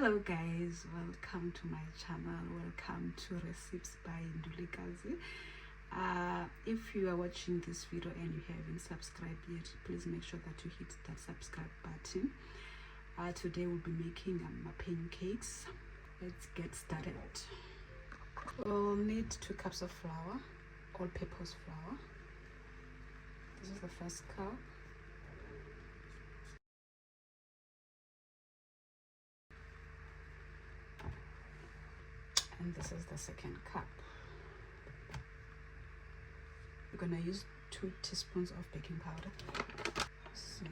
Hello guys, welcome to my channel. Welcome to Recipes by Ndulikazi. If you are watching this video and you haven't subscribed yet, please make sure that you hit that subscribe button. Today we'll be making pancakes. Let's get started. We'll need 2 cups of flour, all-purpose flour. This is the first cup. And this is the second cup. We're gonna use 2 teaspoons of baking powder. See?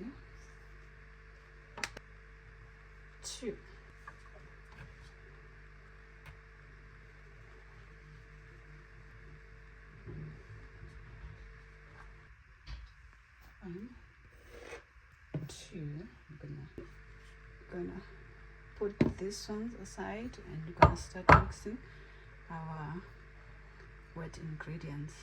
2. One, 2. I'm gonna put these ones aside and we're gonna start mixing our wet ingredients.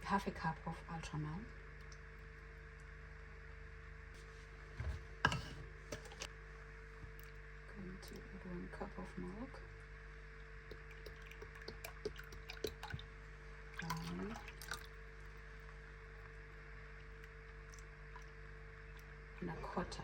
Half a cup of Ultra Mel. Going to add 1 cup of milk. 1 and a quarter.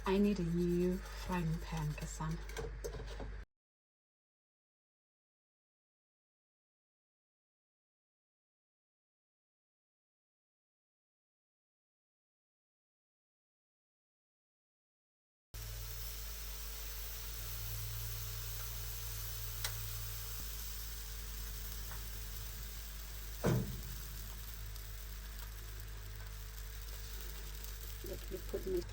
I need a new frying pan, Kasan. Let me put me.